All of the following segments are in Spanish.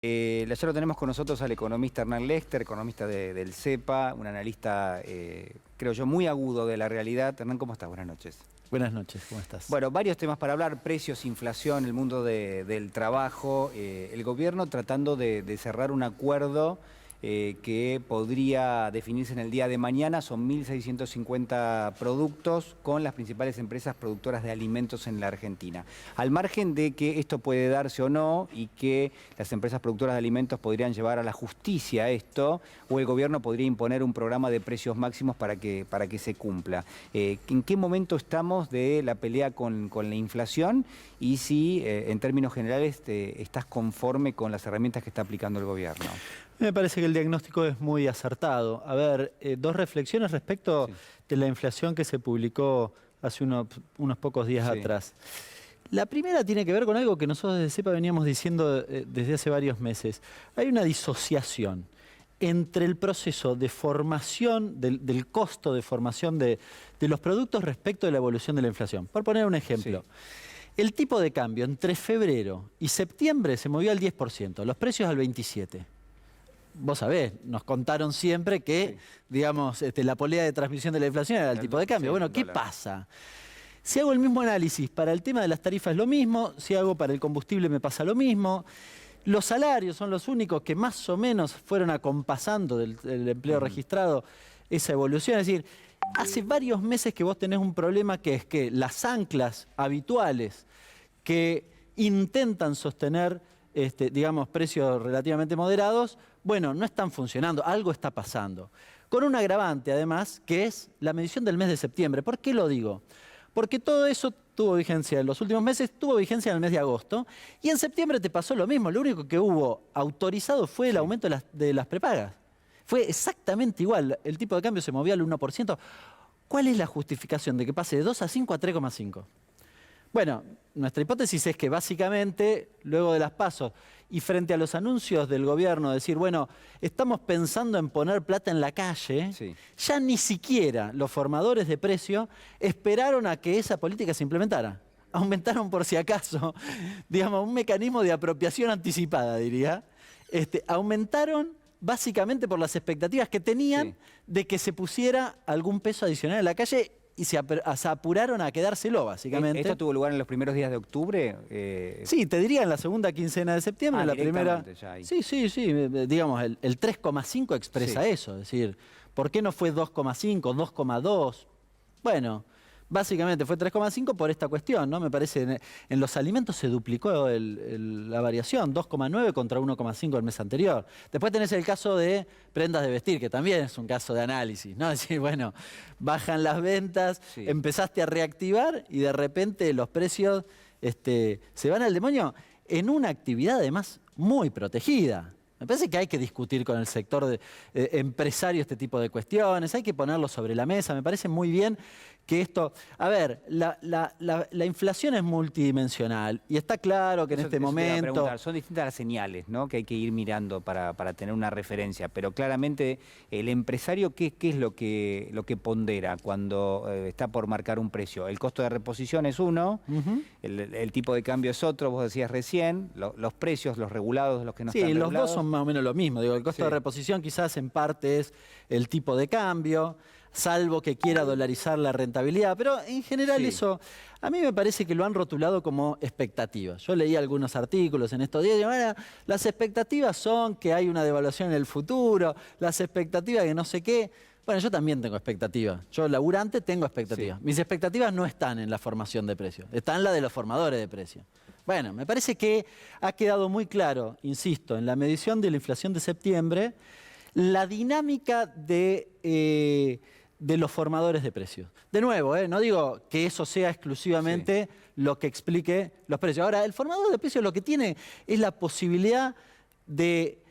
Ya lo tenemos con nosotros al economista Hernán Lester, economista del CEPA, un analista, creo yo, muy agudo de la realidad. Hernán, ¿cómo estás? Buenas noches. Buenas noches, ¿cómo estás? Bueno, varios temas para hablar: precios, inflación, el mundo del trabajo, el gobierno tratando de cerrar un acuerdo que podría definirse en el día de mañana. Son 1.650 productos con las principales empresas productoras de alimentos en la Argentina. Al margen de que esto puede darse o no y que las empresas productoras de alimentos podrían llevar a la justicia esto, o el gobierno podría imponer un programa de precios máximos para que se cumpla. ¿En qué momento estamos de la pelea con la inflación? Y si, en términos generales, estás conforme con las herramientas que está aplicando el gobierno. Me parece que el diagnóstico es muy acertado. A ver, dos reflexiones respecto de la inflación que se publicó hace unos pocos días atrás. La primera tiene que ver con algo que nosotros desde CEPA veníamos diciendo desde hace varios meses. Hay una disociación entre el proceso de formación, del costo de formación de los productos respecto de la evolución de la inflación. Por poner un ejemplo. El tipo de cambio entre febrero y septiembre se movió al 10%, los precios al 27%. Vos sabés, nos contaron siempre que, digamos, la polea de transmisión de la inflación era el tipo de cambio. Bueno, ¿qué pasa? Si hago el mismo análisis para el tema de las tarifas es lo mismo, si hago para el combustible me pasa lo mismo. Los salarios son los únicos que más o menos fueron acompasando del empleo registrado esa evolución. Es decir, hace varios meses que vos tenés un problema que es que las anclas habituales que intentan sostener digamos, precios relativamente moderados, bueno, no están funcionando, algo está pasando. Con un agravante, además, que es la medición del mes de septiembre. ¿Por qué lo digo? Porque todo eso tuvo vigencia en los últimos meses, tuvo vigencia en el mes de agosto, y en septiembre te pasó lo mismo. Lo único que hubo autorizado fue el aumento de las prepagas. Fue exactamente igual, el tipo de cambio se movía al 1%. ¿Cuál es la justificación de que pase de 2 a 5 a 3,5? Bueno, nuestra hipótesis es que básicamente, luego de las PASO y frente a los anuncios del gobierno, decir, bueno, estamos pensando en poner plata en la calle, ya ni siquiera los formadores de precio esperaron a que esa política se implementara. Aumentaron por si acaso, digamos, un mecanismo de apropiación anticipada, diría. Aumentaron básicamente por las expectativas que tenían de que se pusiera algún peso adicional en la calle, y se apuraron a quedárselo, básicamente. ¿Esto tuvo lugar en los primeros días de octubre? Sí, te diría en la segunda quincena de septiembre, la primera. Sí, digamos, el 3,5 expresa eso. Es decir, ¿por qué no fue 2,5, 2,2? Bueno, básicamente fue 3,5 por esta cuestión, ¿no? Me parece, en los alimentos se duplicó la variación, 2,9 contra 1,5 el mes anterior. Después tenés el caso de prendas de vestir, que también es un caso de análisis, ¿no? Es decir, bueno, bajan las ventas, empezaste a reactivar y de repente los precios se van al demonio en una actividad además muy protegida. Me parece que hay que discutir con el sector empresario este tipo de cuestiones, hay que ponerlo sobre la mesa. Me parece muy bien que esto... A ver, la inflación es multidimensional y está claro que en este momento... Son distintas las señales, ¿no?, que hay que ir mirando para tener una referencia, pero claramente el empresario, ¿qué es lo que pondera cuando está por marcar un precio? El costo de reposición es uno, el tipo de cambio es otro, vos decías recién, los precios, los regulados, los que no están regulados. Sí, los dos son más o menos lo mismo. Digo, el costo de reposición quizás en parte es el tipo de cambio, salvo que quiera dolarizar la rentabilidad. Pero en general eso, a mí me parece que lo han rotulado como expectativas. Yo leí algunos artículos en estos días y bueno, las expectativas son que hay una devaluación en el futuro, las expectativas que no sé qué. Bueno, yo también tengo expectativas. Yo, laburante, tengo expectativas. Mis expectativas no están en la formación de precios, están en la de los formadores de precios. Bueno, me parece que ha quedado muy claro, insisto, en la medición de la inflación de septiembre, la dinámica de los formadores de precios. De nuevo, no digo que eso sea exclusivamente lo que explique los precios. Ahora, el formador de precios lo que tiene es la posibilidad de,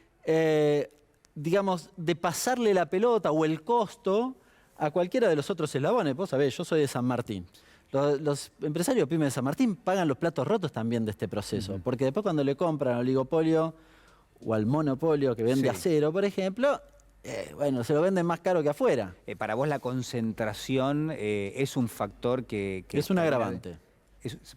digamos, de pasarle la pelota o el costo a cualquiera de los otros eslabones. Vos sabés, yo soy de San Martín. Los empresarios pymes de San Martín pagan los platos rotos también de este proceso, porque después cuando le compran al oligopolio o al monopolio que vende acero, por ejemplo, bueno, se lo venden más caro que afuera. Para vos la concentración es un factor que es un agravante.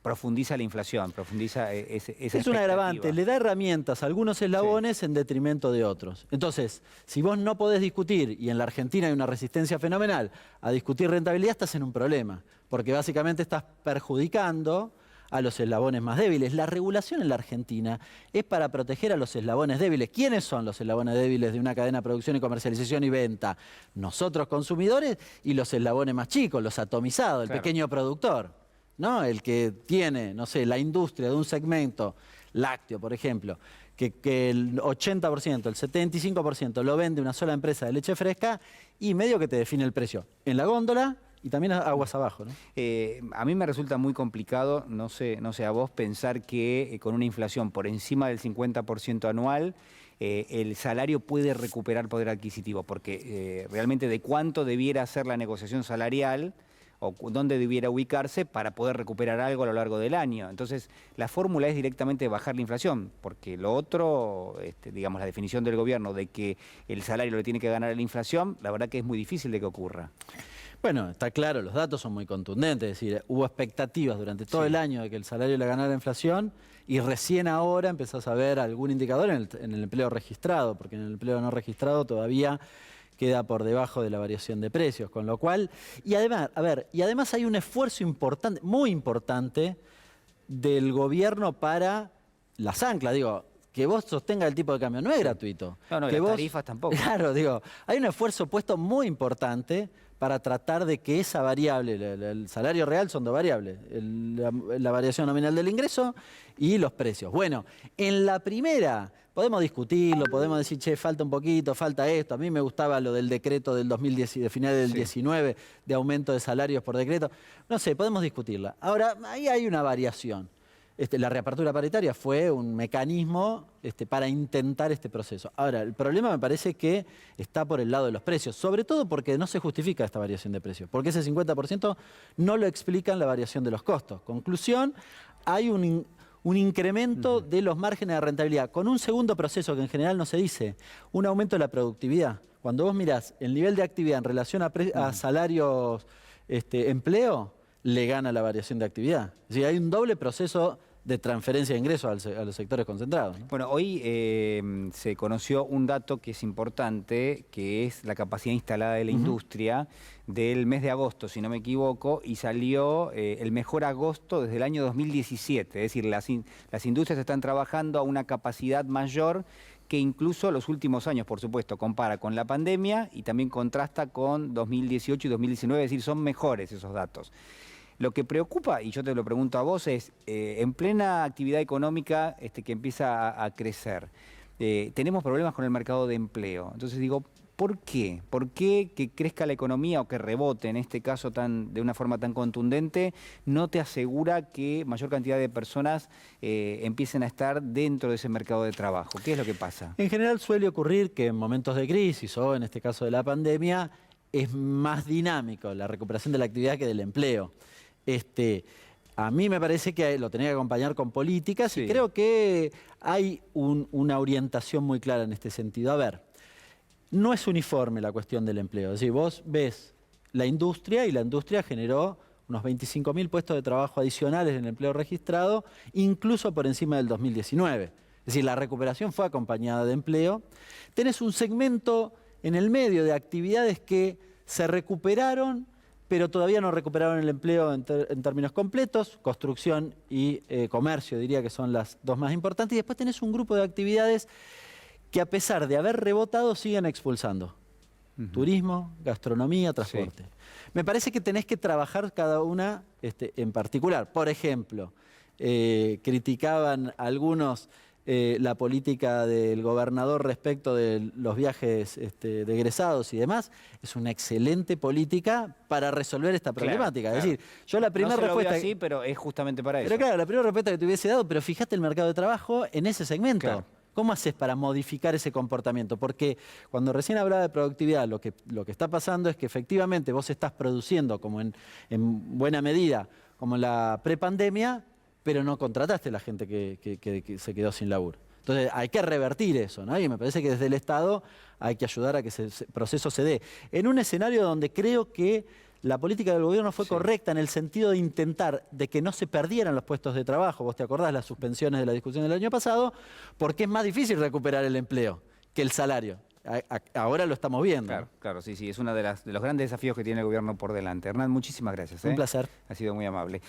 profundiza la inflación, profundiza esa Es un agravante, le da herramientas a algunos eslabones en detrimento de otros. Entonces, si vos no podés discutir, y en la Argentina hay una resistencia fenomenal a discutir rentabilidad, estás en un problema, porque básicamente estás perjudicando a los eslabones más débiles. La regulación en la Argentina es para proteger a los eslabones débiles. ¿Quiénes son los eslabones débiles de una cadena de producción y comercialización y venta? Nosotros consumidores y los eslabones más chicos, los atomizados, el pequeño productor, ¿no? El que tiene, no sé, la industria de un segmento lácteo, por ejemplo, que el 80%, el 75% lo vende una sola empresa de leche fresca y medio que te define el precio en la góndola y también aguas abajo, ¿no? A mí me resulta muy complicado, no sé a vos, pensar que con una inflación por encima del 50% anual, el salario puede recuperar poder adquisitivo, porque realmente de cuánto debiera ser la negociación salarial o dónde debiera ubicarse para poder recuperar algo a lo largo del año. Entonces, la fórmula es directamente bajar la inflación, porque lo otro, digamos, la definición del gobierno de que el salario le tiene que ganar a la inflación, la verdad que es muy difícil de que ocurra. Bueno, está claro, los datos son muy contundentes, es decir, hubo expectativas durante todo el año de que el salario le ganara la inflación y recién ahora empezás a ver algún indicador en el empleo registrado, porque en el empleo no registrado todavía queda por debajo de la variación de precios, con lo cual, y además hay un esfuerzo importante, muy importante, del gobierno para las anclas, digo, que vos sostenga el tipo de cambio no es gratuito. No, que las tarifas tampoco. Claro, digo, hay un esfuerzo puesto muy importante para tratar de que esa variable, el salario real son dos variables, la variación nominal del ingreso y los precios. Bueno, en la primera podemos discutirlo, podemos decir, che, falta un poquito, falta esto. A mí me gustaba lo del decreto del 2010, de final del 19, de aumento de salarios por decreto. No sé, podemos discutirla. Ahora, ahí hay una variación. La reapertura paritaria fue un mecanismo para intentar este proceso. Ahora, el problema me parece que está por el lado de los precios, sobre todo porque no se justifica esta variación de precios, porque ese 50% no lo explican la variación de los costos. Conclusión, hay un incremento de los márgenes de rentabilidad, con un segundo proceso que en general no se dice, un aumento de la productividad. Cuando vos mirás el nivel de actividad en relación a salarios, empleo, le gana la variación de actividad. Es decir, hay un doble proceso de transferencia de ingresos a los sectores concentrados, ¿no? Bueno, hoy se conoció un dato que es importante, que es la capacidad instalada de la industria del mes de agosto, si no me equivoco, y salió el mejor agosto desde el año 2017. Es decir, las industrias están trabajando a una capacidad mayor que incluso los últimos años, por supuesto, compara con la pandemia y también contrasta con 2018 y 2019, es decir, son mejores esos datos. Lo que preocupa, y yo te lo pregunto a vos, es en plena actividad económica que empieza a crecer, tenemos problemas con el mercado de empleo. Entonces digo, ¿por qué? ¿Por qué que crezca la economía o que rebote, en este caso de una forma tan contundente, no te asegura que mayor cantidad de personas empiecen a estar dentro de ese mercado de trabajo? ¿Qué es lo que pasa? En general suele ocurrir que en momentos de crisis o en este caso de la pandemia es más dinámico la recuperación de la actividad que del empleo. A mí me parece que lo tenía que acompañar con políticas y creo que hay una orientación muy clara en este sentido. A ver, no es uniforme la cuestión del empleo. Es decir, vos ves la industria y la industria generó unos 25.000 puestos de trabajo adicionales en el empleo registrado, incluso por encima del 2019. Es decir, la recuperación fue acompañada de empleo. Tenés un segmento en el medio de actividades que se recuperaron, pero todavía no recuperaron el empleo en términos completos, construcción y comercio diría que son las dos más importantes, y después tenés un grupo de actividades que a pesar de haber rebotado siguen expulsando. Turismo, gastronomía, transporte. Me parece que tenés que trabajar cada una en particular. Por ejemplo, criticaban algunos la política del gobernador respecto de los viajes de egresados y demás. Es una excelente política para resolver esta problemática. Claro. Es decir, yo la primera respuesta... No así, pero es justamente para eso. Pero claro, la primera respuesta que te hubiese dado, pero fíjate el mercado de trabajo en ese segmento. Claro. ¿Cómo haces para modificar ese comportamiento? Porque cuando recién hablaba de productividad, lo que está pasando es que efectivamente vos estás produciendo como en buena medida, como en la prepandemia, pero no contrataste a la gente que se quedó sin laburo. Entonces hay que revertir eso, ¿no? Y me parece que desde el Estado hay que ayudar a que ese proceso se dé. En un escenario donde creo que la política del gobierno fue correcta en el sentido de intentar de que no se perdieran los puestos de trabajo. Vos te acordás las suspensiones de la discusión del año pasado, porque es más difícil recuperar el empleo que el salario. Ahora lo estamos viendo. Claro, claro, sí, es uno de los grandes desafíos que tiene el gobierno por delante. Hernán, muchísimas gracias. Un placer. Ha sido muy amable.